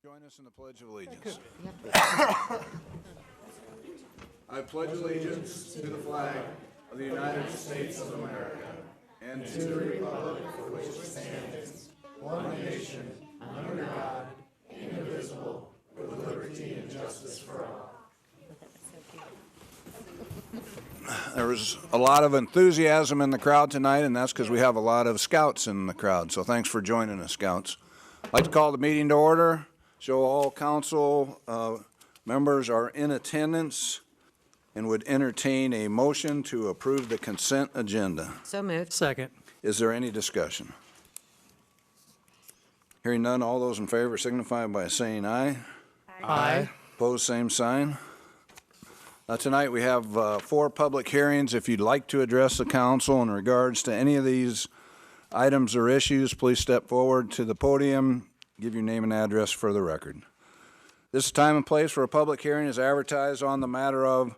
Join us in the Pledge of Allegiance. I pledge allegiance to the flag of the United States of America and to the republic for which it stands, one nation, under God, indivisible, with liberty and justice for all. There was a lot of enthusiasm in the crowd tonight, and that's because we have a lot of scouts in the crowd. So thanks for joining us, scouts. I'd like to call the meeting to order. Show all council members are in attendance and would entertain a motion to approve the consent agenda. So moved. Second. Is there any discussion? Hearing none, all those in favor signify by saying aye. Aye. Opposed, same sign. Tonight we have 4 public hearings. If you'd like to address the council in regards to any of these items or issues, please step forward to the podium. Give your name and address for the record. This time and place for a public hearing is advertised on the matter of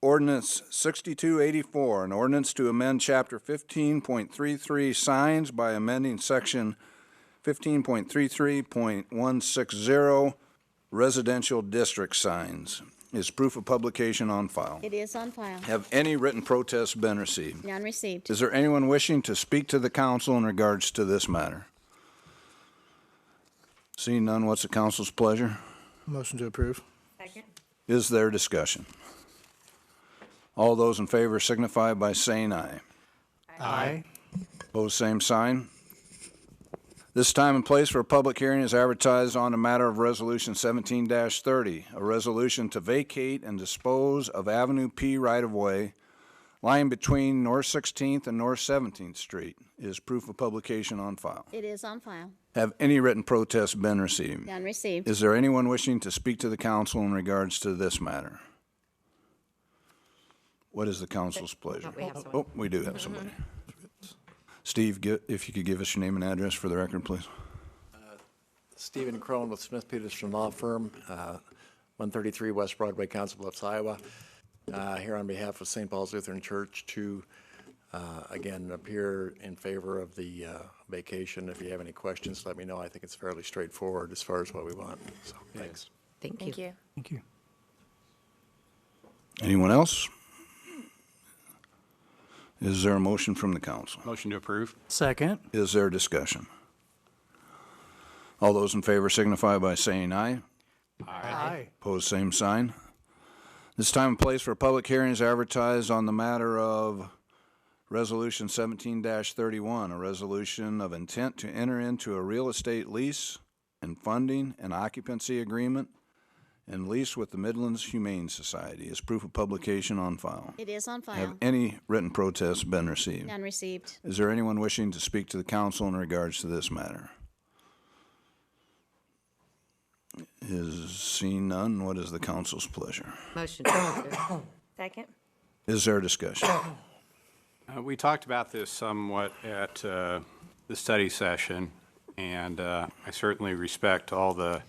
Ordinance 6284, an ordinance to amend Chapter 15.33 signs by amending Section 15.33.160 residential district signs. Is proof of publication on file? It is on file. Have any written protests been received? None received. Is there anyone wishing to speak to the council in regards to this matter? Seeing none, what's the council's pleasure? Motion to approve. Second. Is there discussion? All those in favor signify by saying aye. Aye. Opposed, same sign. This time and place for a public hearing is advertised on the matter of Resolution 17-30, a resolution to vacate and dispose of Avenue P right-of-way lying between North 16th and North 17th Street. Is proof of publication on file? It is on file. Have any written protests been received? None received. Is there anyone wishing to speak to the council in regards to this matter? What is the council's pleasure? we have someone. Oh, we do have somebody. Steve, if you could give us your name and address for the record, please. Stephen Crone with Smith Peterson Law Firm, 133 West Broadway, Council Bluffs, Iowa. Here on behalf of St. Paul's Lutheran Church to, again, appear in favor of the vacation. If you have any questions, let me know. I think it's fairly straightforward as far as what we want. So, thanks. Thank you. Thank you. Anyone else? Is there a motion from the council? Motion to approve. Second. Is there discussion? All those in favor signify by saying aye. Aye. Opposed, same sign. This time and place for a public hearing is advertised on the matter of Resolution 17-31, a resolution of intent to enter into a real estate lease and funding and occupancy agreement and lease with the Midlands Humane Society. Is proof of publication on file? It is on Have file. any written protests been received? None received. Is there anyone wishing to speak to the council in regards to this matter? Is seeing none, what is the council's pleasure? Motion to approve. Second. Is there discussion? We talked about this somewhat at the study session, and I certainly respect all the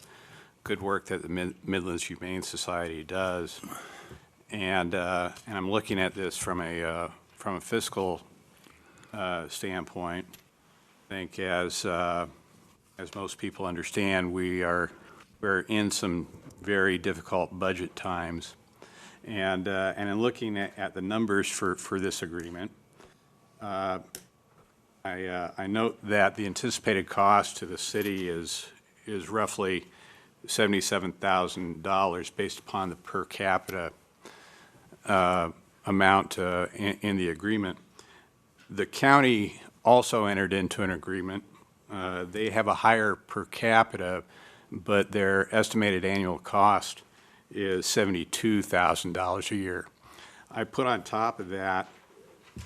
good work that the Midlands Humane Society does. And I'm looking at this from a fiscal standpoint. I think as most people understand, we're in some very difficult budget times. And in looking at the numbers for this agreement, I note that the anticipated cost to the city is roughly $77,000 based upon the per capita amount in the agreement. The county also entered into an agreement. They have a higher per capita, but their estimated annual cost is $72,000 a year. I put on top of that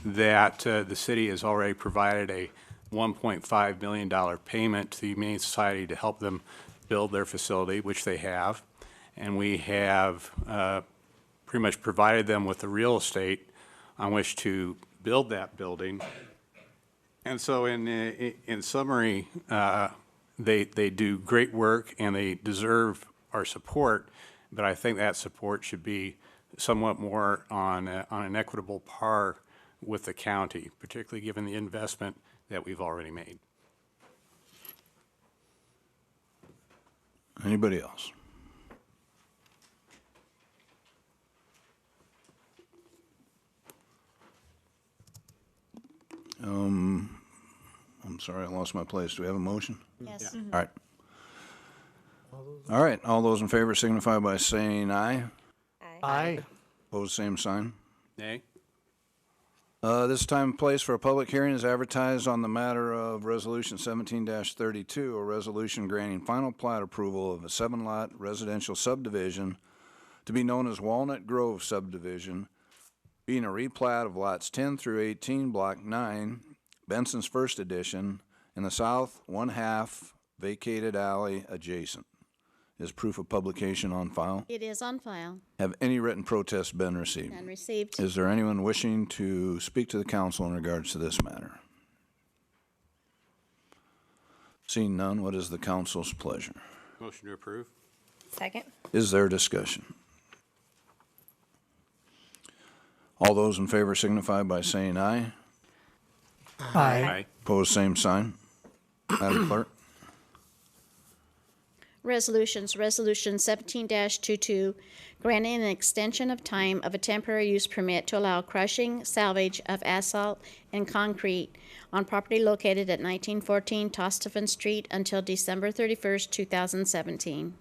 the city has already provided a $1.5 million payment to the Humane Society to help them build their facility, which they have, and we have pretty much provided them with the real estate on which to build that building. And so in summary, they do great work and they deserve our support, but I think that support should be somewhat more on an equitable par with the county, particularly given the investment that we've already made. Anybody else? I'm sorry, I lost my place. Do we have a motion? Yes. All right. All right, all those in favor signify by saying aye. Aye. Opposed, same sign. Nay? This time and place for a public hearing is advertised on the matter of Resolution 17-32, a resolution granting final plat approval of a 7-lot residential subdivision to be known as Walnut Grove subdivision, being a replat of lots 10 through 18, Block 9, Benson's First Edition, in the south one-half vacated alley adjacent. Is proof of publication on file? It is on file Have any written protests been received? and received. Is there anyone wishing to speak to the council in regards to this matter? Seeing none, what is the council's pleasure? Motion to approve? Second. Is there discussion? All those in favor signify by saying aye. Aye. Opposed, same sign. Madam Clerk? Resolutions, Resolution 17-22, granting an extension of time of a temporary use permit to allow crushing, salvage of asphalt and concrete on property located at 1914 Tostophan Street until December 31st, 2017.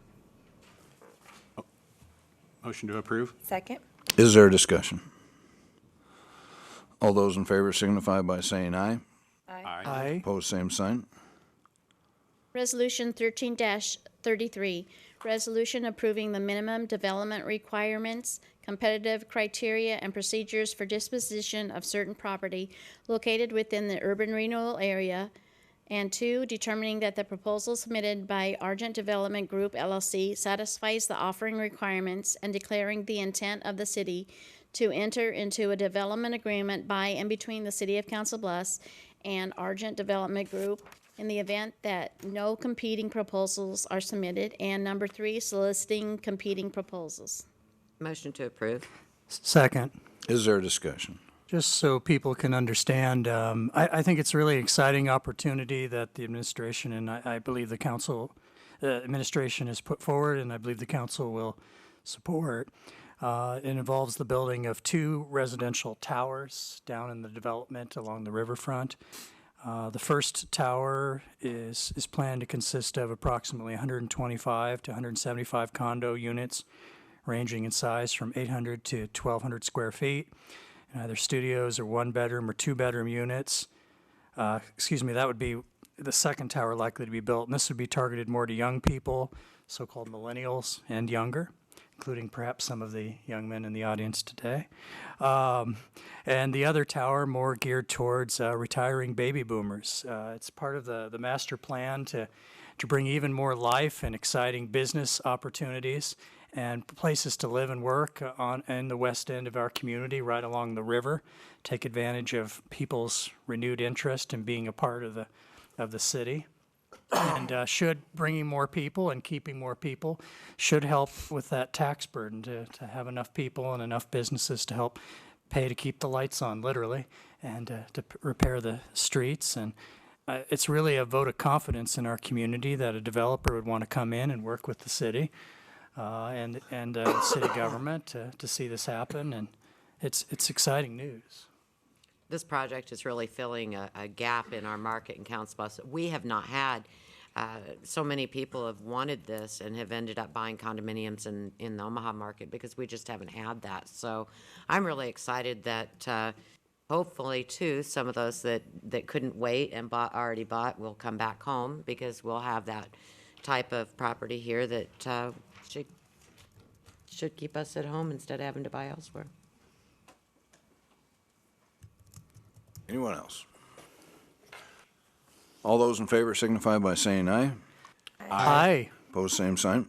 Motion to approve? Second. Is there discussion? All those in favor signify by saying aye. Aye. Opposed, same sign. Resolution 13-33, resolution approving the minimum development requirements, competitive criteria, and procedures for disposition of certain property located within the urban renewal area, and 2, determining that the proposal submitted by Argent Development Group LLC satisfies the offering requirements and declaring the intent of the city to enter into a development agreement by and between the City of Council Bluffs and Argent Development Group in the event that no competing proposals are submitted, and number 3, soliciting competing proposals. Motion to approve. Second. Is there discussion? Just so people can understand, I think it's a really exciting opportunity that the administration and I believe the council, administration has put forward, and I believe the council will support. It involves the building of 2 residential towers down in the development along the riverfront. The first tower is planned to consist of approximately 125 to 175 condo units, ranging in size from 800 to 1,200 square feet, and either studios or 1-bedroom or 2-bedroom units. That would be the second tower likely to be built, and this would be targeted more to young people, so-called millennials and younger, including perhaps some of the young men in the audience today. And the other tower more geared towards retiring baby boomers. It's part of the master plan to bring even more life and exciting business opportunities and places to live and work in the west end of our community, right along the river. Take advantage of people's renewed interest in being a part of the city. And should bringing more people and keeping more people should help with that tax burden to have enough people and enough businesses to help pay to keep the lights on, literally, and to repair the streets. And it's really a vote of confidence in our community that a developer would want to come in and work with the city and city government to see this happen. And it's exciting news. This project is really filling a gap in our market in Council Bluffs. We have not had, so many people have wanted this and have ended up buying condominiums in the Omaha market because we just haven't had that. So I'm really excited that hopefully, too, some of those that couldn't wait and already bought will come back home because we'll have that type of property here that should keep us at home instead of having to buy elsewhere. Anyone else? All those in favor signify by saying aye. Aye. Opposed, same sign.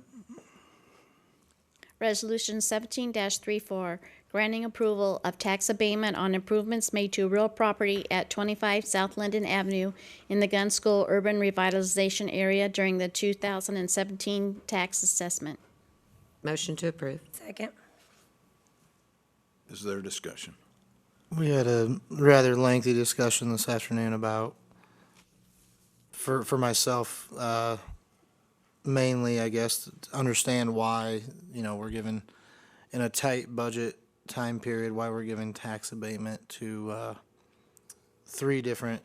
Resolution 17-34, granting approval of tax abatement on improvements made to real property at 25 South Linden Avenue in the Gun School Urban Revitalization Area during the 2017 tax assessment. Motion to approve. Second. Is there discussion? We had a rather lengthy discussion this afternoon about, for myself, mainly, I guess, to understand why, we're given, in a tight budget time period, why we're giving tax abatement to 3 different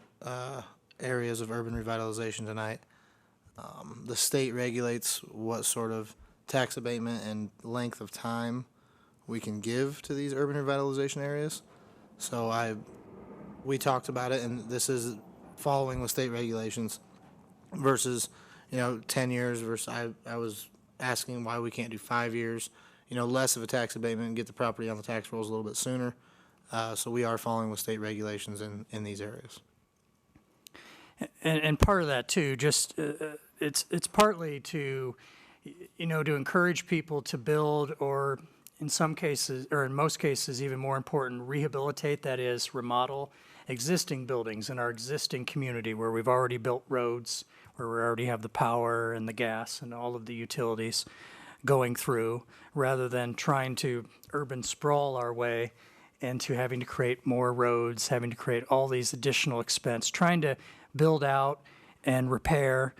areas of urban revitalization tonight. The state regulates what sort of tax abatement and length of time we can give to these urban revitalization areas. So we talked about it, and this is following with state regulations versus, 10 years versus I was asking why we can't do 5 years, less of a tax abatement and get the property on the tax rolls a little bit sooner. So we are following with state regulations in these areas. And part of that too, just it's partly to, to encourage people to build, or in some cases, or in most cases, even more important, rehabilitate, that is, remodel existing buildings in our existing community where we've already built roads, where we already have the power and the gas and all of the utilities going through, rather than trying to urban sprawl our way into having to create more roads, having to create all these additional expense, trying to build out and repair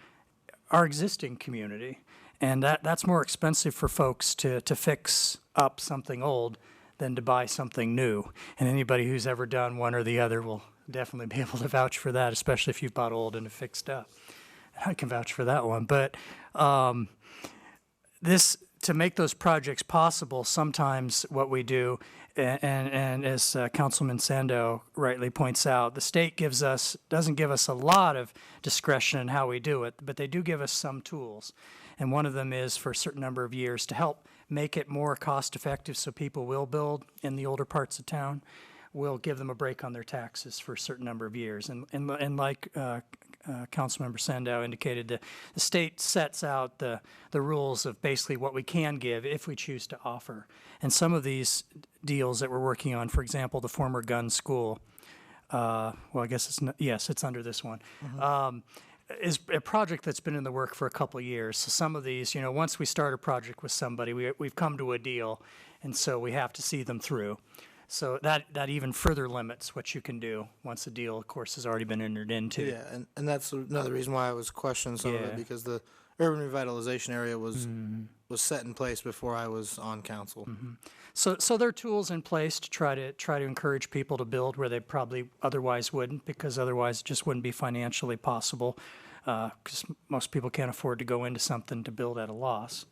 our existing community. And that's more expensive for folks to fix up something old than to buy something new. And anybody who's ever done one or the other will definitely be able to vouch for that, especially if you've bought old and have fixed up. I can vouch for that one. But to make those projects possible, sometimes what we do, and as Councilman Sando rightly points out, the state doesn't give us a lot of discretion in how we do it, but they do give us some tools. And one of them is for a certain number of years to help make it more cost effective so people will build in the older parts of town. We'll give them a break on their taxes for a certain number of years. And like Councilmember Sandow indicated, the state sets out the rules of basically what we can give if we choose to offer. And some of these deals that we're working on, for example, the former gun school, well, I guess it's under this one, is a project that's been in the work for a couple of years. So some of these, once we start a project with somebody, we've come to a deal, and so we have to see them through. So that even further limits what you can do once a deal, of course, has already been entered into. Yeah, and that's another reason why I was questioning some of Yeah. it, because the urban revitalization area was set in place before I was on council. So there are tools in place to try to encourage people to build where they probably otherwise wouldn't, because otherwise it just wouldn't be financially possible, because most people can't afford to go into something to build at a loss.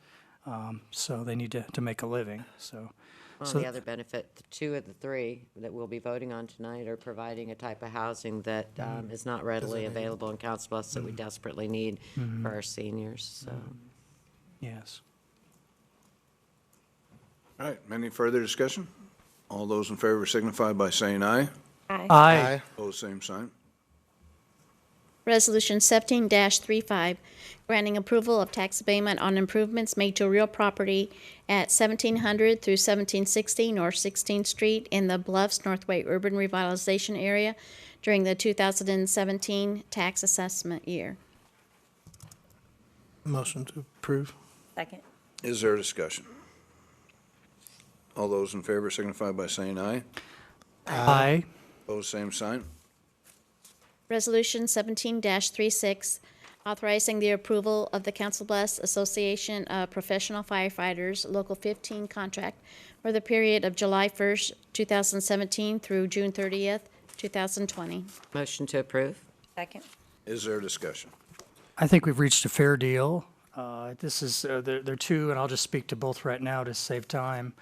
So they need to make a living. Well, the other benefit, 2 of the 3 that we'll be voting on tonight are providing a type of housing that is not readily available in Council Bluffs that we desperately need for our seniors, so. Yes. All right, any further discussion? All those in favor signify by saying aye. Aye. Aye. Opposed, same sign. Resolution 17-35, granting approval of tax abatement on improvements made to real property at 1700 through 1760 North 16th Street in the Bluffs Northway Urban Revitalization Area during the 2017 tax assessment year. Motion to approve. Second. Is there a discussion? All those in favor signify by saying aye. Aye. Opposed, same sign. Resolution 17-36, authorizing the approval of the Council Bluffs Association of Professional Firefighters Local 15 contract for the period of July 1st, 2017 through June 30th, 2020. Motion to approve? Second. Is there a discussion? I think we've reached a fair deal. This is, there are 2, and I'll just speak to both right now to save time.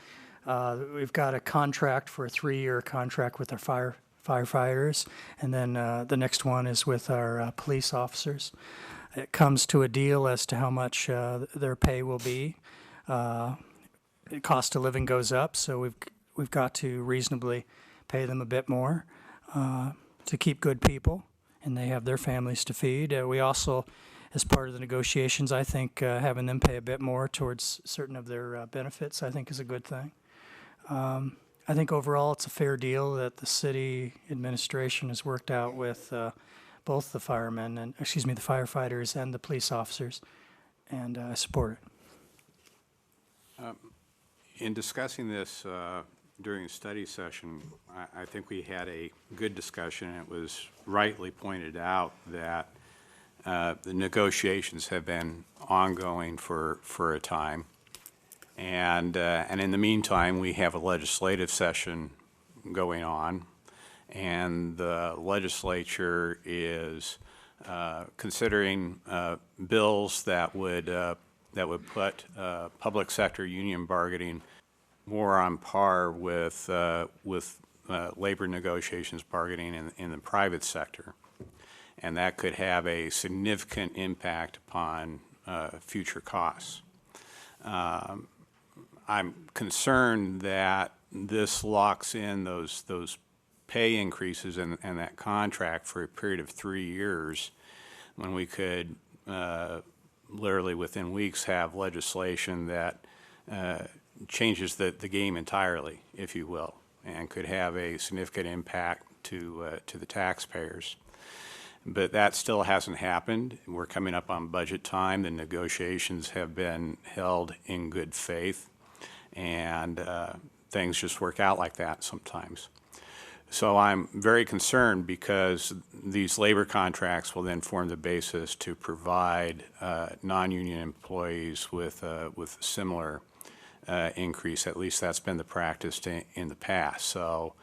We've got a contract for a 3-year contract with our firefighters, and then the next one is with our police officers. It comes to a deal as to how much their pay will be. The cost of living goes up, so we've got to reasonably pay them a bit more to keep good people, and they have their families to feed. We also, as part of the negotiations, I think having them pay a bit more towards certain of their benefits, I think is a good thing. I think overall it's a fair deal that the city administration has worked out with both the the firefighters and the police officers, and I support it. In discussing this during a study session, I think we had a good discussion, and it was rightly pointed out that the negotiations have been ongoing for a time. And in the meantime, we have a legislative session going on, and the legislature is considering bills that would put public sector union bargaining more on par with labor negotiations bargaining in the private sector. And that could have a significant impact upon future costs. I'm concerned that this locks in those pay increases and that contract for a period of 3 years, when we could literally within weeks have legislation that changes the game entirely, if you will, and could have a significant impact to the taxpayers. But that still hasn't happened. We're coming up on budget time. The negotiations have been held in good faith, and things just work out like that sometimes. So I'm very concerned, because these labor contracts will then form the basis to provide non-union employees with similar increase. At least that's been the practice in the past. So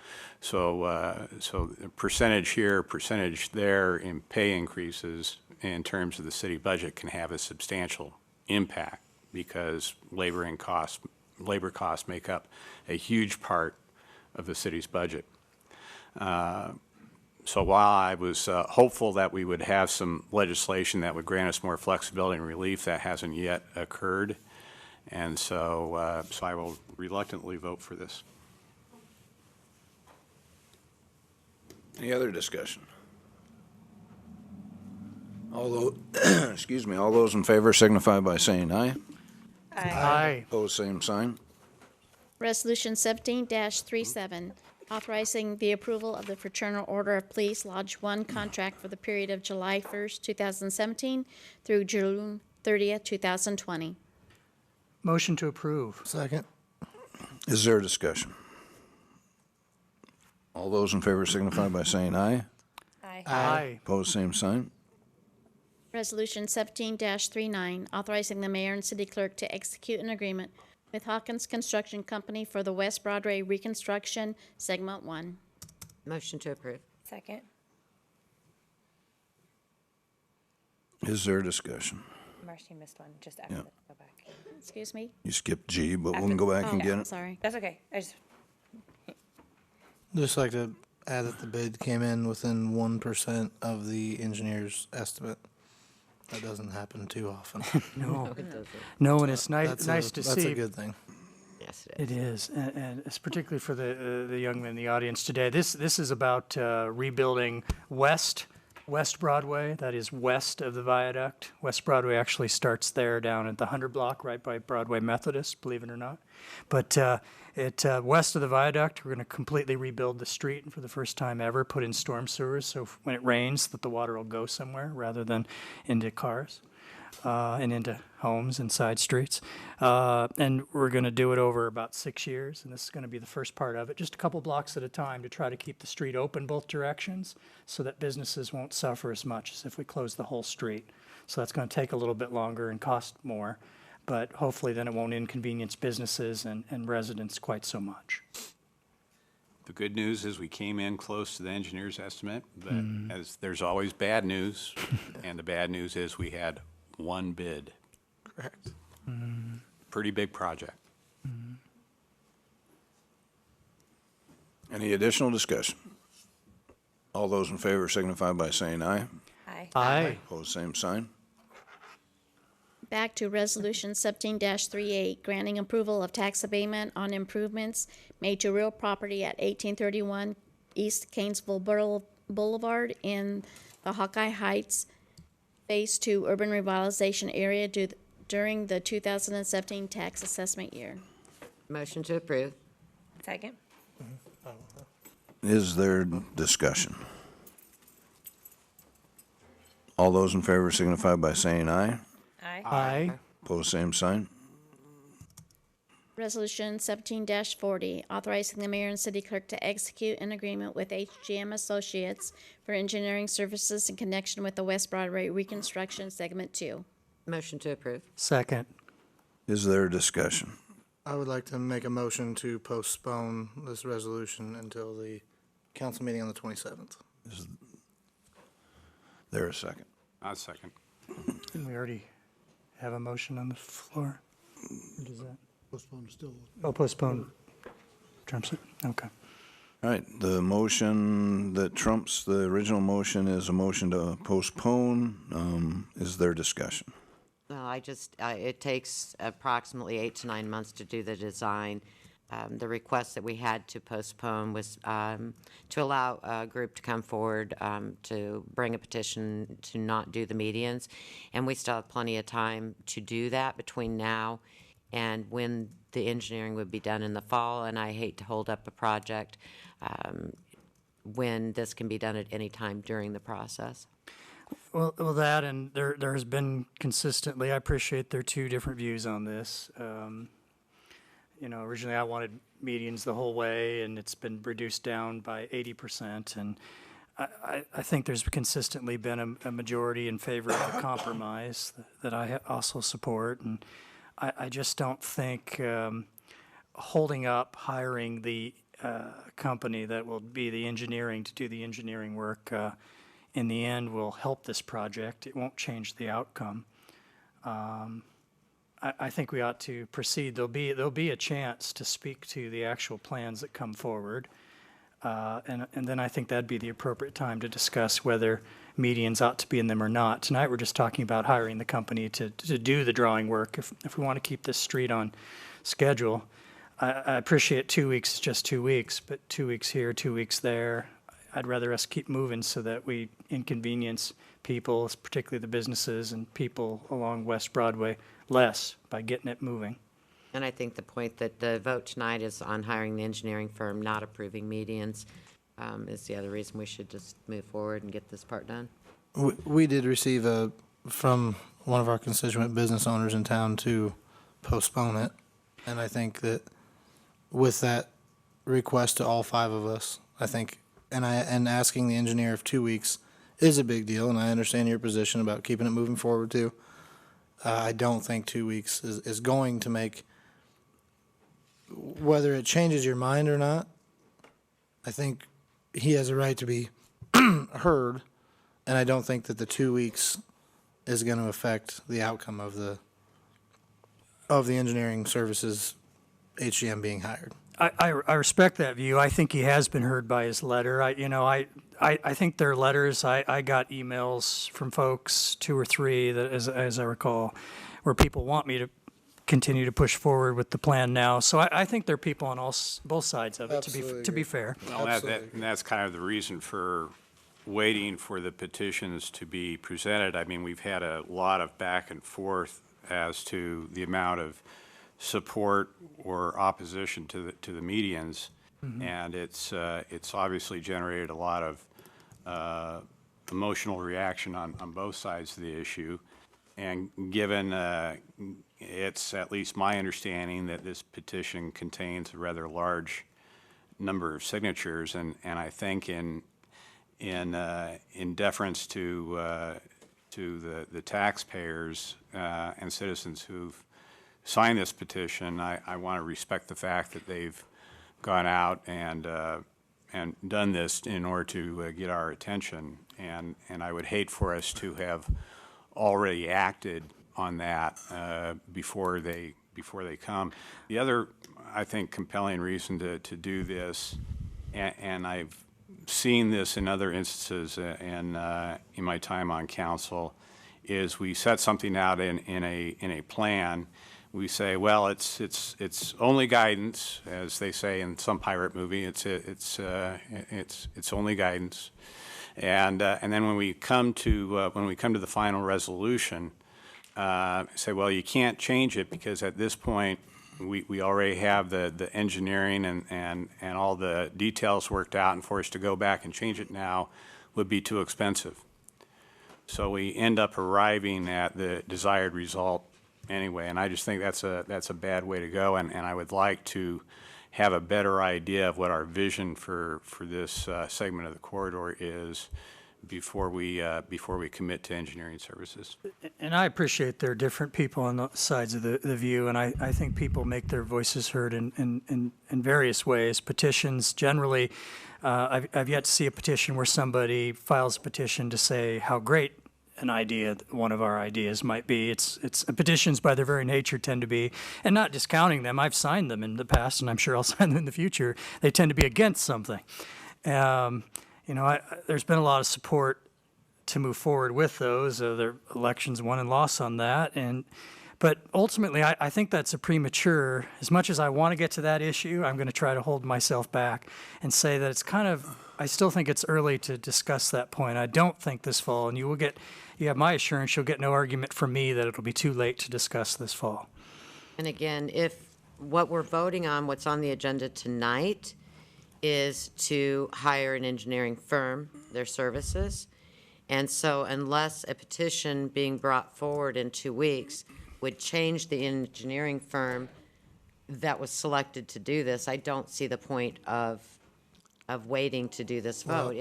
percentage here, percentage there in pay increases in terms of the city budget can have a substantial impact, because labor costs make up a huge part of the city's budget. So while I was hopeful that we would have some legislation that would grant us more flexibility and relief, that hasn't yet occurred. And so I will reluctantly vote for this. Any other discussion? Excuse me, all those in favor signify by saying aye. Aye. Opposed, same sign. Resolution 17-37, authorizing the approval of the Fraternal Order of Police Lodge 1 contract for the period of July 1st, 2017 through June 30th, 2020. Motion to approve. Second. Is there a discussion? All those in favor signify by saying aye. Aye. Aye. Opposed, same sign. Resolution 17-39, authorizing the mayor and city clerk to execute an agreement with Hawkins Construction Company for the West Broadway reconstruction, Segment 1. Motion to approve. Second. Is there a discussion? Marcy missed one, just after Yeah. that. Go back. Excuse me? You skipped G, but we After- can go back Oh, and get it. sorry. That's okay. I just, Just like to add that the bid came in within 1% of the engineer's estimate. That doesn't happen too often. No, It doesn't. no, and it's nice to That's see. a good thing. Yes, it is. It is, and it's particularly for the young men in the audience today. This is about rebuilding West Broadway. That is west of the viaduct. West Broadway actually starts there down at the 100 block, right by Broadway Methodist, believe it or not. But west of the viaduct, we're going to completely rebuild the street, and for the first time ever, put in storm sewers. So when it rains, that the water will go somewhere rather than into cars. And into homes and side streets. And we're going to do it over about 6 years, and this is going to be the first part of it, just a couple blocks at a time to try to keep the street open both directions so that businesses won't suffer as much as if we close the whole street. So that's going to take a little bit longer and cost more, but hopefully then it won't inconvenience businesses and residents quite so much. The good news is we came in close to the engineer's estimate, but as there's always bad news, and the bad news is we had one bid. Correct. Pretty big project. Any additional discussion? All those in favor signify by saying aye. aye. Aye. Opposed, same sign. Back to Resolution 17-38, granting approval of tax abatement on improvements made to real property at 1831 East Canesville Boulevard in the Hawkeye Heights Phase 2 Urban Revitalization Area during the 2017 tax assessment year. Motion to approve. Second. Is there discussion? All those in favor signify by saying aye. Aye. Aye. Opposed, same sign. Resolution 17-40, authorizing the mayor and city clerk to execute an agreement with HGM Associates for engineering services in connection with the West Broadway reconstruction segment 2. Motion to approve. Second. Is there discussion? I would like to make a motion to postpone this resolution until the council meeting on the 27th. There a second? I'll second. Didn't we already have a motion on the floor? Or does that? Postpone still. Oh, postpone. Trumps it? Okay. All right, the motion that trumps the original motion is a motion to postpone. Is there discussion? Well, it takes approximately 8 to 9 months to do the design. The request that we had to postpone was to allow a group to come forward to bring a petition to not do the medians. And we still have plenty of time to do that between now and when the engineering would be done in the fall. And I hate to hold up a project when this can be done at any time during the process. Well, that, and there has been consistently, I appreciate there are two different views on this. Originally I wanted medians the whole way, and it's been reduced down by 80%. And I think there's consistently been a majority in favor of a compromise that I also support. And I just don't think holding up hiring the company that will be the engineering to do the engineering work in the end will help this project. It won't change the outcome. I think we ought to proceed. There'll be a chance to speak to the actual plans that come forward, and then I think that'd be the appropriate time to discuss whether medians ought to be in them or not. Tonight we're just talking about hiring the company to do the drawing work. If we want to keep this street on schedule, I appreciate 2 weeks is just 2 weeks, but 2 weeks here, 2 weeks there. I'd rather us keep moving so that we inconvenience people, particularly the businesses and people along West Broadway, less by getting it moving. And I think the point that the vote tonight is on hiring the engineering firm, not approving medians, is the other reason we should just move forward and get this part done. We did receive from one of our constituent business owners in town to postpone it. And I think that with that request to all 5 of us, I think, and asking the engineer if 2 weeks is a big deal, and I understand your position about keeping it moving forward too. I don't think 2 weeks is going to make, whether it changes your mind or not, I think he has a right to be heard, and I don't think that the 2 weeks is going to affect the outcome of the engineering services HGM being hired. I respect that view. I think he has been heard by his letter. I think their letters, I got emails from folks, 2 or 3, that, as I recall, where people want me to continue to push forward with the plan now. So I think there are people on both sides of it, to be fair. Well, and that's kind of the reason for waiting for the petitions to be presented. I mean, we've had a lot of back and forth as to the amount of support or opposition to the medians, and it's obviously generated a lot of emotional reaction on both sides of the issue. And given it's at least my understanding that this petition contains a rather large number of signatures, and I think in deference to the taxpayers and citizens who've signed this petition, I want to respect the fact that they've gone out and done this in order to get our attention, and I would hate for us to have already acted on that before they come. The other, I think, compelling reason to do this, and I've seen this in other instances in my time on council, is we set something out in a plan. We say, well, it's only guidance, as they say in some pirate movie. It's only guidance, and then when we come to the final resolution, say, well, you can't change it because at this point we already have the engineering and all the details worked out, and for us to go back and change it now would be too expensive. So we end up arriving at the desired result anyway, and I just think that's a bad way to go, and I would like to have a better idea of what our vision for this segment of the corridor is before we commit to engineering services. And I appreciate there are different people on the sides of the view, and I think people make their voices heard in various ways. Petitions, generally, I've yet to see a petition where somebody files a petition to say how great an idea, one of our ideas might be. It's petitions by their very nature tend to be, and not discounting them, I've signed them in the past, and I'm sure I'll sign them in the future, they tend to be against something. There's been a lot of support to move forward with those. There are elections won and lost on that. But ultimately, I think that's a premature. As much as I want to get to that issue, I'm going to try to hold myself back and say that it's kind of, I still think it's early to discuss that point. I don't think this fall, and you have my assurance, you'll get no argument from me that it'll be too late to discuss this fall. And again, if what we're voting on, what's on the agenda tonight, is to hire an engineering firm, their services. And so unless a petition being brought forward in 2 weeks would change the engineering firm that was selected to do this, I don't see the point of waiting to do this vote.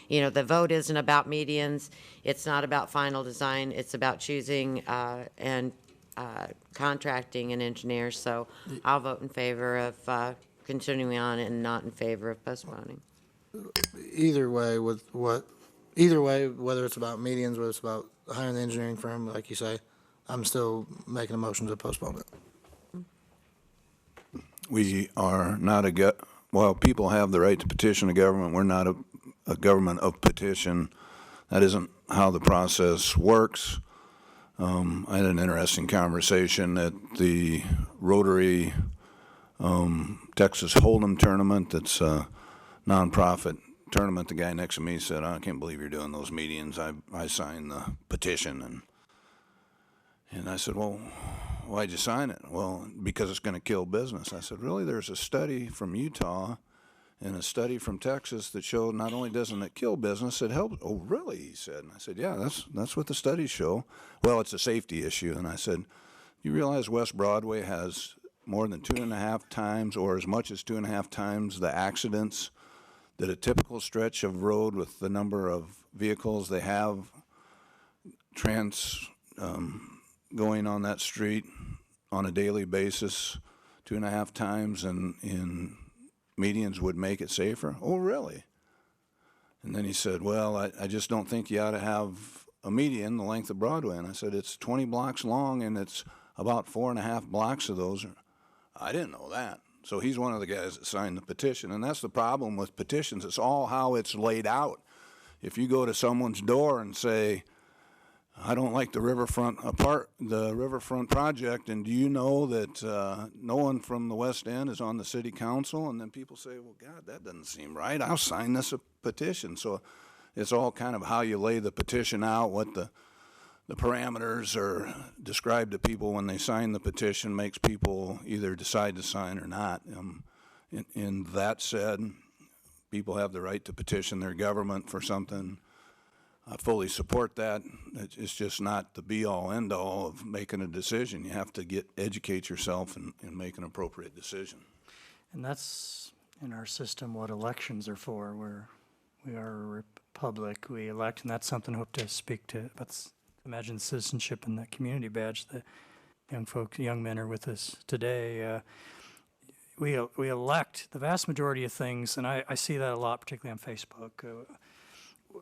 The vote isn't about medians. It's not about final design. It's about choosing and contracting an engineer. So I'll vote in favor of continuing on and not in favor of postponing. Either way, whether it's about medians, whether it's about hiring the engineering firm, like you say, I'm still making a motion to postpone it. We are not well, people have the right to petition the government. We're not a government of petition. That isn't how the process works. I had an interesting conversation at the Rotary Texas Hold'em tournament. That's a nonprofit tournament. The guy next to me said, I can't believe you're doing those meetings. I signed the petition. And I said, well, why'd you sign it? Well, because it's going to kill business. I said, really? There's a study from Utah and a study from Texas that showed not only doesn't it kill business, it helps. Oh, really? He said. And I said, yeah, that's what the studies show. Well, it's a safety issue. And I said, you realize West Broadway has more than 2.5 times or as much as 2.5 times the accidents that a typical stretch of road with the number of vehicles they have going on that street on a daily basis 2.5 times in medians would make it safer? Oh, really? And then he said, well, I just don't think you ought to have a median the length of Broadway. And I said, it's 20 blocks long, and it's about 4.5 blocks of those. I didn't know that. So he's one of the guys that signed the petition. And that's the problem with petitions. It's all how it's laid out. If you go to someone's door and say, I don't like the riverfront project, and do you know that no one from the West End is on the city council? And then people say, well, God, that doesn't seem right. I'll sign this petition. So it's all kind of how you lay the petition out, what the parameters are described to people when they sign the petition makes people either decide to sign or not. In that said, people have the right to petition their government for something. I fully support that. It's just not the be-all, end-all of making a decision. You have to educate yourself and make an appropriate decision. And that's in our system what elections are for. We are a republic. We elect, and that's something I hope to speak to. But imagine citizenship and that community badge that young men are with us today. We elect the vast majority of things, and I see that a lot, particularly on Facebook.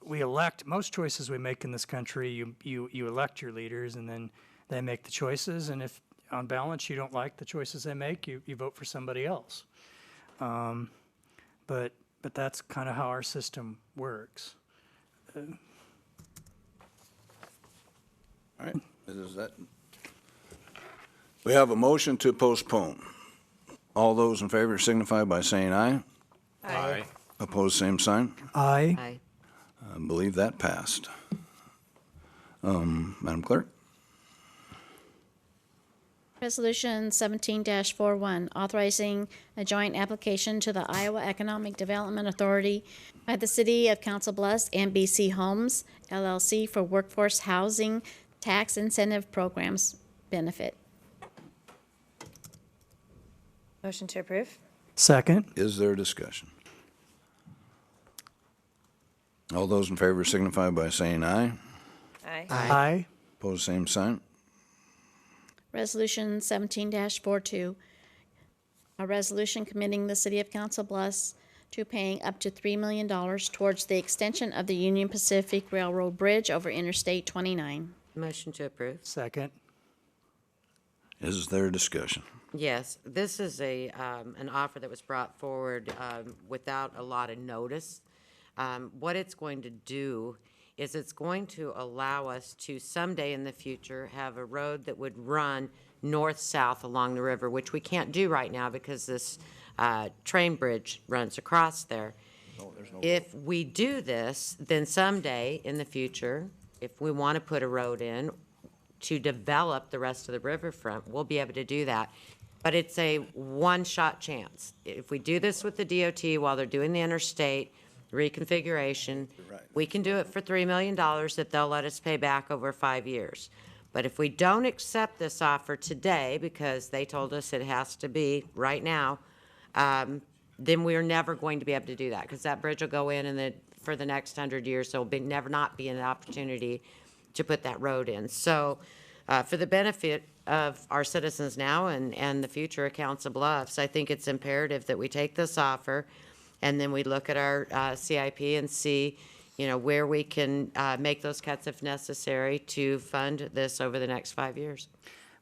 We elect most choices we make in this country. You elect your leaders, and then they make the choices. And if on balance you don't like the choices they make, you vote for somebody else. But that's kind of how our system works. All right. We have a motion to postpone. All those in favor signify by saying aye. Aye. Opposed, same sign. Aye. Aye. I believe that passed. Madam Clerk? Resolution 17-41, authorizing a joint application to the Iowa Economic Development Authority by the City of Council Bluffs and BC Homes, LLC, for workforce housing tax incentive programs benefit. Motion to approve? Second. Is there discussion? All those in favor signify by saying aye. Aye. Aye. Pose same sign. Resolution 17-42, a resolution committing the City of Council Bluffs to paying up to $3 million towards the extension of the Union Pacific Railroad Bridge over Interstate 29. Motion to approve? Second. Is there discussion? Yes, this is an offer that was brought forward without a lot of notice. What it's going to do is it's going to allow us to someday in the future have a road that would run north-south along the river, which we can't do right now because this train bridge runs across there. If we do this, then someday in the future, if we want to put a road in to develop the rest of the riverfront, we'll be able to do that. But it's a one-shot chance. If we do this with the DOT while they're doing the interstate reconfiguration, we can do it for $3 million that they'll let us pay back over 5 years. But if we don't accept this offer today, because they told us it has to be right now, then we're never going to be able to do that, because that bridge will go in for the next 100 years, so there'll never not be an opportunity to put that road in. So for the benefit of our citizens now and the future of Council Bluffs, I think it's imperative that we take this offer and then we look at our CIP and see, where we can make those cuts if necessary to fund this over the next 5 years.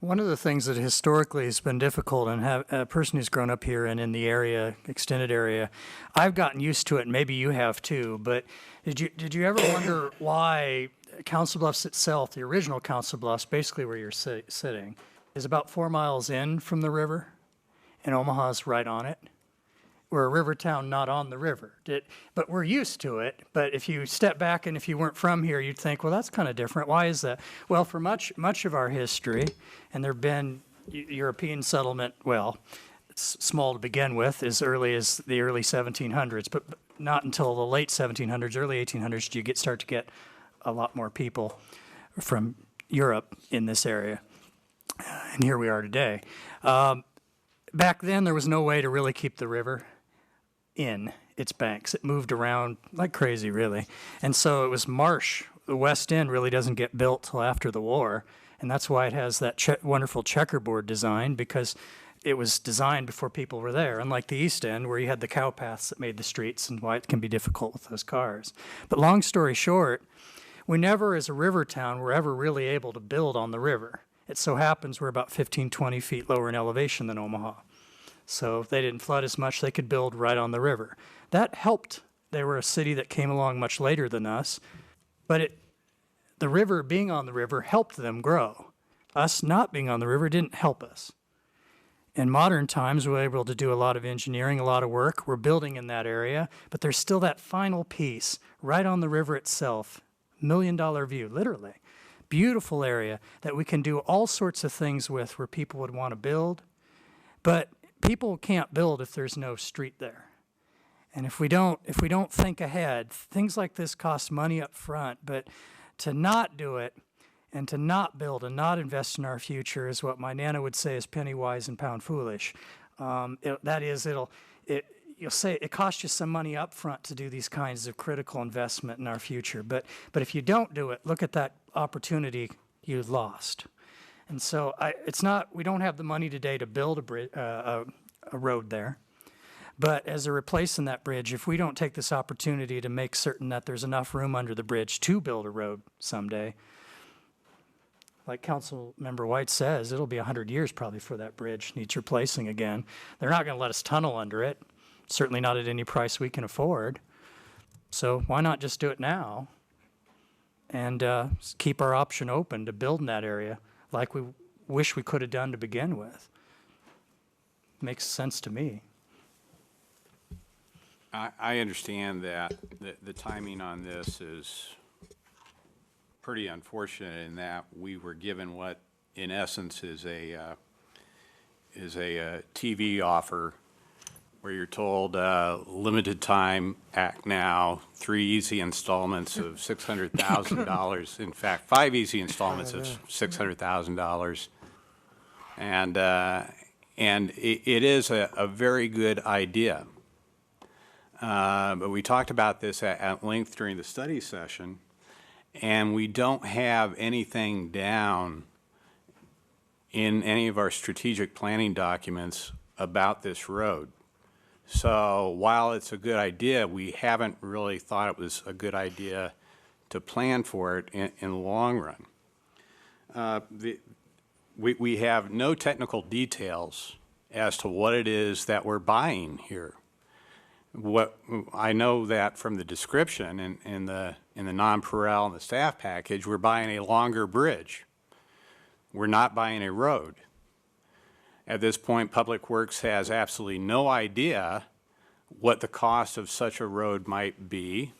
One of the things that historically has been difficult, and a person who's grown up here and in the area, extended area, I've gotten used to it, and maybe you have too, but did you ever wonder why Council Bluffs itself, the original Council Bluffs, basically where you're sitting, is about 4 miles in from the river, and Omaha's right on it? We're a river town, not on the river. But we're used to it. But if you step back and if you weren't from here, you'd think, well, that's kind of different. Why is that? Well, for much of our history, and there have been European settlement, well, it's small to begin with, as early as the early 1700s, but not until the late 1700s, early 1800s, do you start to get a lot more people from Europe in this area. And here we are today. Back then, there was no way to really keep the river in its banks. It moved around like crazy, really. And so it was marsh. The West End really doesn't get built till after the war, and that's why it has that wonderful checkerboard design, because it was designed before people were there, unlike the East End, where you had the cow paths that made the streets, and why it can be difficult with those cars. But long story short, we never, as a river town, were ever really able to build on the river. It so happens we're about 15, 20 feet lower in elevation than Omaha. So if they didn't flood as much, they could build right on the river. That helped. They were a city that came along much later than us, but the river being on the river helped them grow. Us not being on the river didn't help us. In modern times, we're able to do a lot of engineering, a lot of work. We're building in that area, but there's still that final piece right on the river itself, $1 million view, literally. Beautiful area that we can do all sorts of things with where people would want to build, but people can't build if there's no street there. And if we don't think ahead, things like this cost money up front, but to not do it and to not build and not invest in our future is what my Nana would say is penny wise and pound foolish. You'll say it costs you some money up front to do these kinds of critical investment in our future. But if you don't do it, look at that opportunity you lost. And so we don't have the money today to build a road there. But as a replacing that bridge, if we don't take this opportunity to make certain that there's enough room under the bridge to build a road someday, like Councilmember White says, it'll be 100 years probably before that bridge needs replacing again. They're not going to let us tunnel under it, certainly not at any price we can afford. So why not just do it now and keep our option open to build in that area like we wish we could have done to begin with? Makes sense to me. I understand that the timing on this is pretty unfortunate in that we were given what, in essence, is a TV offer where you're told limited time, act now, 3 easy installments of $600,000. In fact, 5 easy installments of $600,000. And And it is a very good idea. But we talked about this at length during the study session, and we don't have anything down in any of our strategic planning documents about this road. So while it's a good idea, we haven't really thought it was a good idea to plan for it in the long run. We have no technical details as to what it is that we're buying here. What I know that from the description in the non-paral and the staff package, we're buying a longer bridge. We're not buying a road. At this point, Public Works has absolutely no idea what the cost of such a road might be,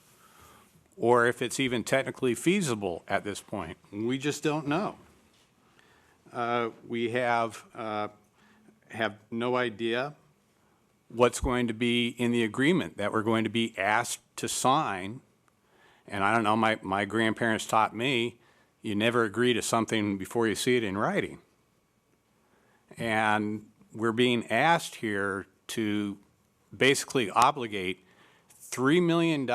or if it's even technically feasible at this point. We just don't know. We have no idea what's going to be in the agreement that we're going to be asked to sign. And I don't know, my grandparents taught me, you never agree to something before you see it in writing. And we're being asked here to basically obligate $3 million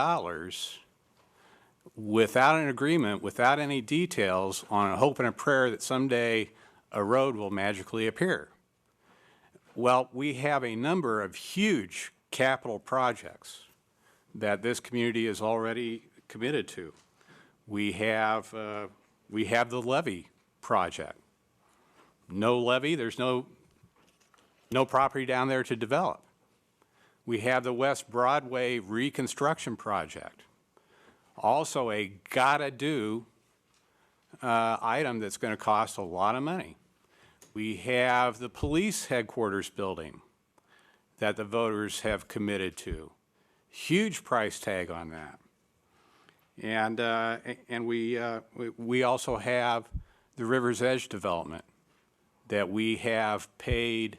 without an agreement, without any details, on a hope and a prayer that someday a road will magically appear. Well, we have a number of huge capital projects that this community is already committed to. We have the levee project. No levee, there's no property down there to develop. We have the West Broadway reconstruction project. Also a gotta-do item that's going to cost a lot of money. We have the police headquarters building that the voters have committed to. Huge price tag on that. And we also have the River's Edge development that we have paid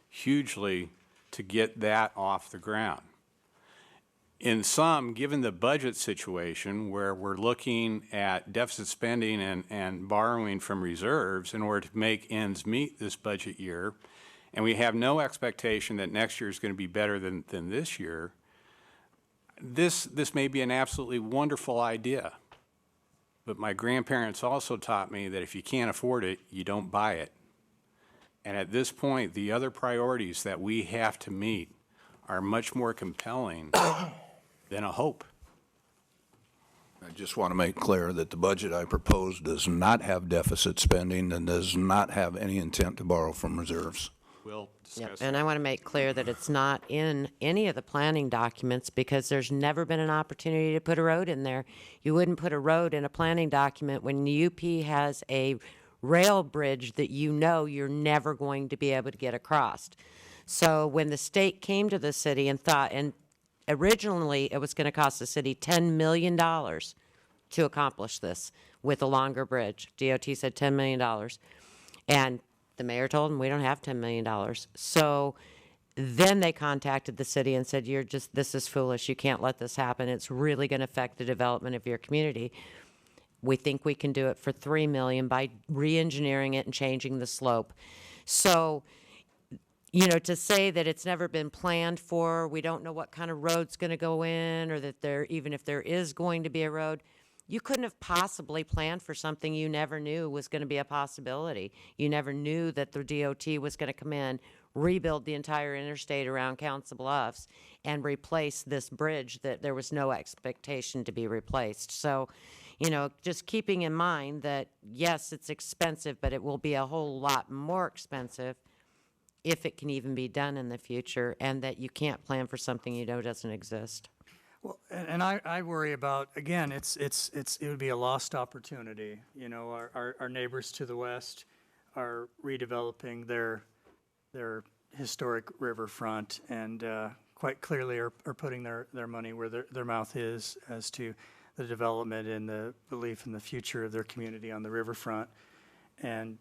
hugely to get that off the ground. In sum, given the budget situation where we're looking at deficit spending and borrowing from reserves in order to make ends meet this budget year, and we have no expectation that next year is going to be better than this year, this may be an absolutely wonderful idea. But my grandparents also taught me that if you can't afford it, you don't buy it. And at this point, the other priorities that we have to meet are much more compelling than a hope. I just want to make clear that the budget I propose does not have deficit spending and does not have any intent to borrow from reserves. We'll Yep, discuss and I want to make clear that it's not in any of the planning documents because there's never been an opportunity to put a road in there. You wouldn't put a road in a planning document when the UP has a rail bridge that you know you're never going to be able to get across. So when the state came to the city and thought, and originally it was going to cost the city $10 million to accomplish this with a longer bridge. DOT said $10 million. And the mayor told them, we don't have $10 million. So then they contacted the city and said, this is foolish. You can't let this happen. It's really going to affect the development of your community. We think we can do it for $3 million by re-engineering it and changing the slope. So, you know, to say that it's never been planned for, we don't know what kind of road's going to go in, or that even if there is going to be a road, you couldn't have possibly planned for something you never knew was going to be a possibility. You never knew that the DOT was going to come in, rebuild the entire interstate around Council Bluffs, and replace this bridge that there was no expectation to be replaced. So, you know, just keeping in mind that, yes, it's expensive, but it will be a whole lot more expensive if it can even be done in the future, and that you can't plan for something you know doesn't exist. Well, and I worry about, again, it would be a lost opportunity. You know, our neighbors to the west are redeveloping their historic riverfront, and quite clearly are putting their money where their mouth is as to the development and the belief in the future of their community on the riverfront. And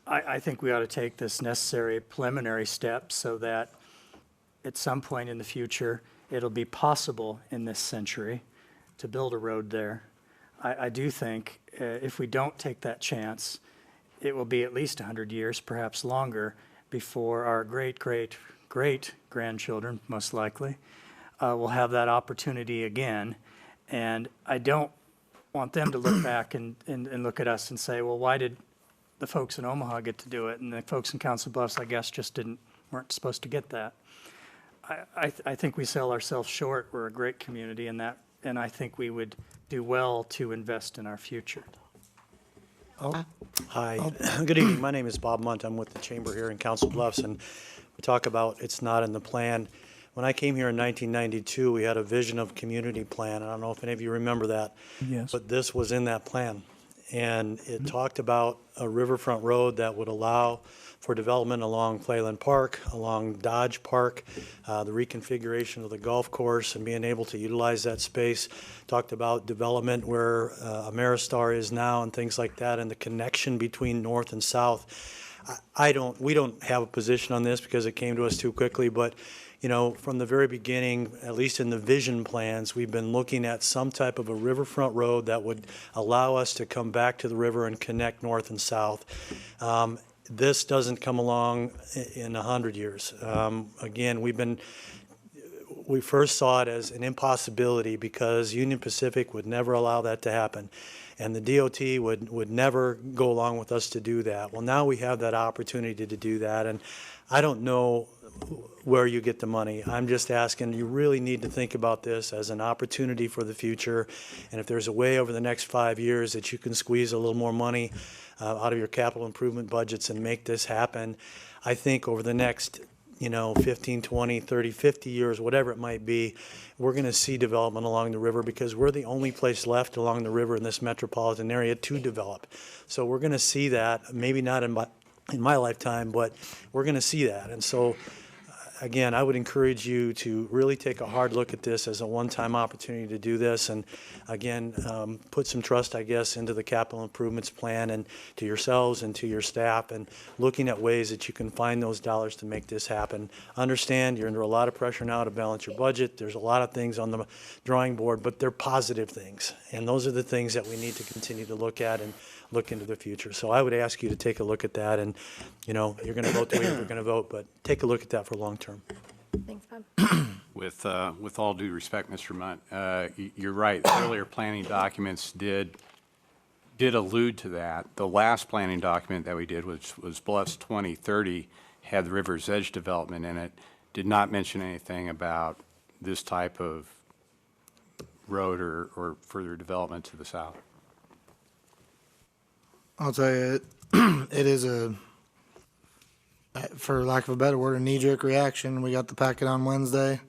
I think we ought to take this necessary preliminary step so that at some point in the future, it'll be possible in this century to build a road there. I do think if we don't take that chance, it will be at least 100 years, perhaps longer, before our great-great-great-grandchildren, most likely, will have that opportunity again. And I don't want them to look back and look at us and say, well, why did the folks in Omaha get to do it, and the folks in Council Bluffs, I guess, just weren't supposed to get that. I think we sell ourselves short. We're a great community, and I think we would do well to invest in our future. Hi, good evening. My name is Bob Munt. I'm with the Chamber here in Council Bluffs, and we talk about it's not in the plan. When I came here in 1992, we had a vision of community plan. I don't know if any of you remember that. Yes. But this was in that plan. And it talked about a riverfront road that would allow for development along Playland Park, along Dodge Park, the reconfiguration of the golf course and being able to utilize that space. Talked about development where Ameristar is now and things like that, and the connection between north and south. We don't have a position on this because it came to us too quickly, but you know, from the very beginning, at least in the vision plans, we've been looking at some type of a riverfront road that would allow us to come back to the river and connect north and south. This doesn't come along in 100 years. Again, we first saw it as an impossibility because Union Pacific would never allow that to happen. And the DOT would never go along with us to do that. Well, now we have that opportunity to do that, and I don't know where you get the money. I'm just asking, you really need to think about this as an opportunity for the future, and if there's a way over the next 5 years that you can squeeze a little more money out of your capital improvement budgets and make this happen, I think over the next 15, 20, 30, 50 years, whatever it might be, we're going to see development along the river because we're the only place left along the river in this metropolitan area to develop. So we're going to see that, maybe not in my lifetime, but we're going to see that. And so, again, I would encourage you to really take a hard look at this as a one-time opportunity to do this. And again, put some trust, I guess, into the capital improvements plan and to yourselves and to your staff, and looking at ways that you can find those dollars to make this happen. Understand you're under a lot of pressure now to balance your budget. There's a lot of things on the drawing board, but they're positive things. And those are the things that we need to continue to look at and look into the future. So I would ask you to take a look at that, and you're going to vote the way you're going to vote, but take a look at that for long term. Thanks, Bob. With all due respect, Mr. Munt, you're right. Earlier planning documents did allude to that. The last planning document that we did, which was Bluffs 2030, had the river's edge development in it, did not mention anything about this type of road or further development to the south. I'll tell you, it is for lack of a better word, a knee-jerk reaction. We got the packet on Wednesday.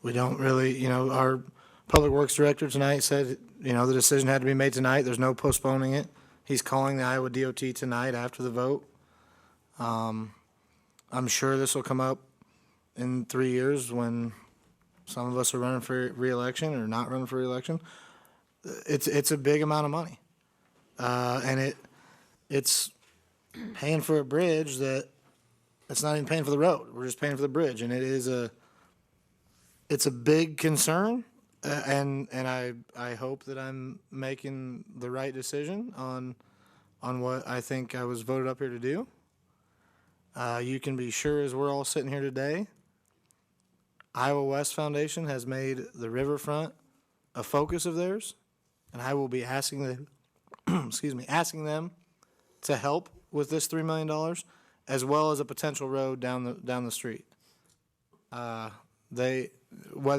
We don't really, our Public Works Director tonight said, the decision had to be made tonight. There's no postponing it. He's calling the Iowa DOT tonight after the vote. I'm sure this will come up in 3 years when some of us are running for re-election or not running for re-election. It's a big amount of money. And it's paying for a bridge that it's not even paying for the road. We're just paying for the bridge, and it's a big concern. And I hope that I'm making the right decision on what I think I was voted up here to do. You can be sure, as we're all sitting here today, Iowa West Foundation has made the riverfront a focus of theirs, and I will be asking them. Asking them to help with this $3 million, as well as a potential road down the street. Whether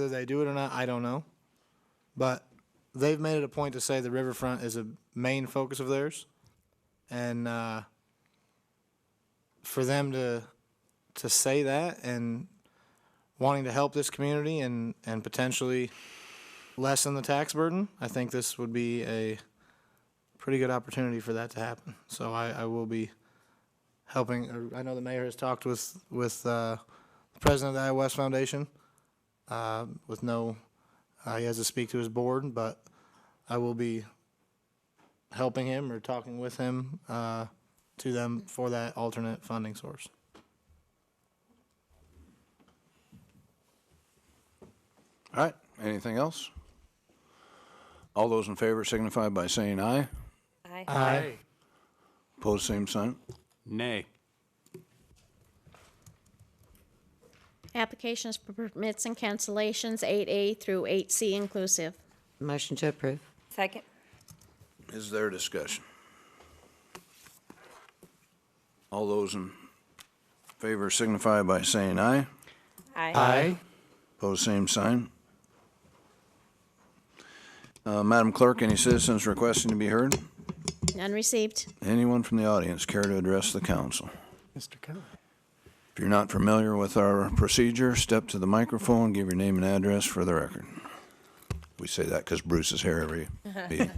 they do it or not, I don't know, but they've made it a point to say the riverfront is a main focus of theirs, and for them to say that and wanting to help this community and potentially lessen the tax burden, I think this would be a pretty good opportunity for that to happen. So I will be helping. I know the mayor has talked with the president of the Iowa West Foundation. He has to speak to his board, but I will be helping him or talking with him to them for that alternate funding source. All right, anything else? All those in favor signify by saying aye. Aye. Aye. Opposed, same sign. Nay. Applications for permits and cancellations, 8A through 8C inclusive. Motion to approve. Second. Is there discussion? All those in favor signify by saying aye. Aye. Pose same sign. Madam Clerk, any citizens requesting to be heard? None received. Anyone from the audience care to address the council? Mr. Kelly. If you're not familiar with our procedure, step to the microphone, give your name and address for the record. We say that because Bruce is here every meeting.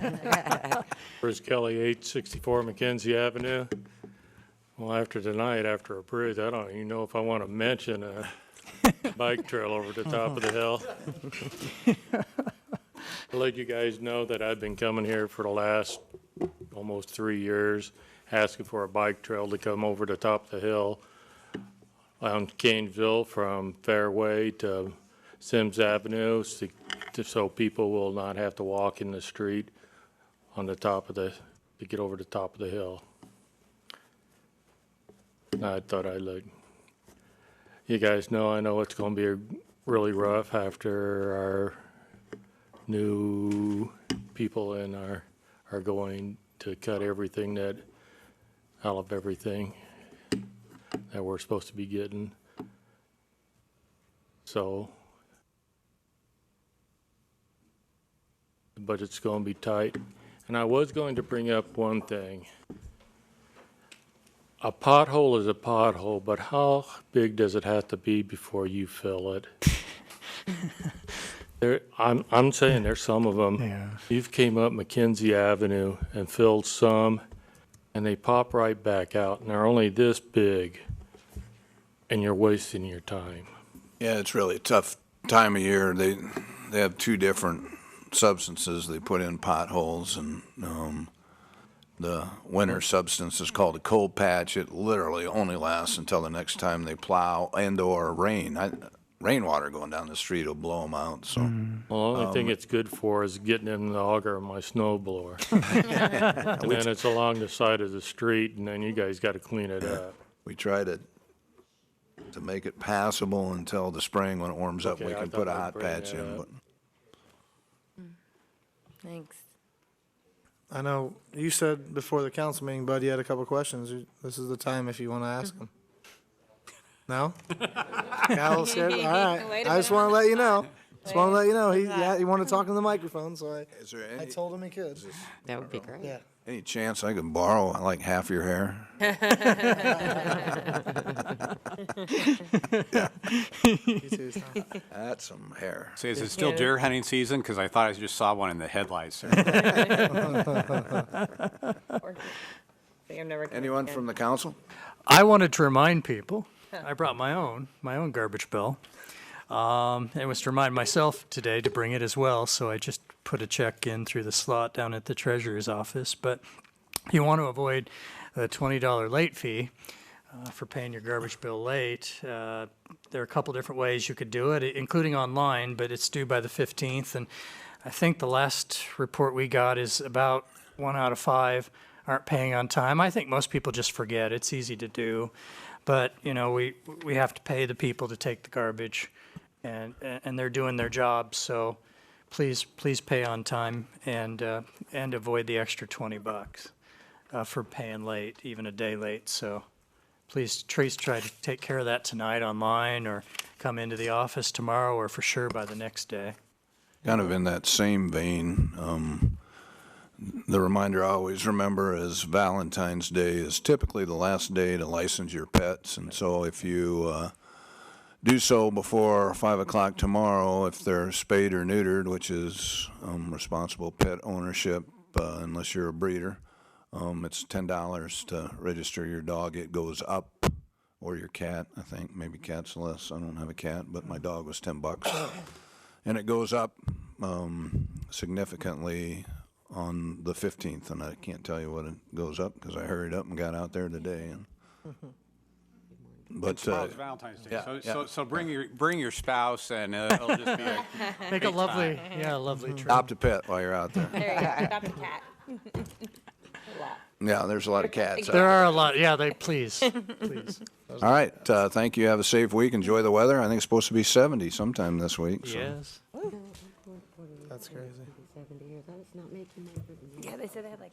Bruce Kelly, 864 Mackenzie Avenue. Well, after tonight, after a bridge, I don't even know if I want to mention a bike trail over the top of the hill. I'll let you guys know that I've been coming here for the last almost 3 years, asking for a bike trail to come over the top of the hill on Canesville from Fairway to Sims Avenue, so people will not have to walk in the street on the top of to get over the top of the hill. I thought I'd let you guys know, I know it's going to be really rough after our new people in are going to cut everything out of everything that we're supposed to be getting. So the budget's going to be tight. And I was going to bring up one thing. A pothole is a pothole, but how big does it have to be before you fill it? I'm saying there's some of them. Yeah. You've came up Mackenzie Avenue and filled some, and they pop right back out, and they're only this big, and you're wasting your time. Yeah, it's really a tough time of year. They have two different substances they put in potholes, and the winter substance is called a cold patch. It literally only lasts until the next time they plow and or rain. Rainwater going down the street will blow them out. So Well, the only thing it's good for is getting in the auger of my snow blower. And then it's along the side of the street, and then you guys got to clean it up. we try to make it passable until the spring when it warms up. Okay, We I can thought put a I'd hot bring patch that in. up. But Thanks. I know you said before the council meeting, Bud, you had a couple of questions. This is the time if you want to ask them. No? Cal said, all right. Wait a I just minute. want to let you know. Just want to let you know. He wanted to talk in the microphone, so is there I told him he could. That would be great. Yeah. any chance I could borrow like half your hair? You too, Tom. That's some hair. Say, is it still deer hunting season? Because I thought I just saw one in the headlights there. You're never coming Anyone again. from the council? I wanted to remind people, I brought my own garbage bill. It was to remind myself today to bring it as well, so I just put a check in through the slot down at the treasurer's office. But you want to avoid a $20 late fee for paying your garbage bill late. There are a couple different ways you could do it, including online, but it's due by the 15th. And I think the last report we got is about 1 out of 5 aren't paying on time. I think most people just forget. It's easy to do. But, you know, we have to pay the people to take the garbage, and they're doing their job. So please pay on time and avoid the extra $20 for paying late, even a day late. So please try to take care of that tonight online, or come into the office tomorrow, or for sure by the next day. Kind of in that same vein, the reminder I always remember is Valentine's Day is typically the last day to license your pets. And so if you do so before 5 o'clock tomorrow, if they're spayed or neutered, which is responsible pet ownership, unless you're a breeder, it's $10 to register your dog. It goes up, or your cat, I think. Maybe cat's less. I don't have a cat, but my dog was $10. And it goes up significantly on the 15th, and I can't tell you what it goes up because I hurried up and got out there today. And but Tomorrow's Valentine's Day. yeah, So bring your spouse, and it'll just be a Make a lovely trip. adopt a pet while you're out there. There you go. Adopt a cat. A lot. Yeah, there's a lot of cats out There there. are a lot, yeah, please. All right, thank you. Have a safe week. Enjoy the weather. I think it's supposed to be 70 sometime this week. So. Yes. That's crazy. Yeah, they said they had like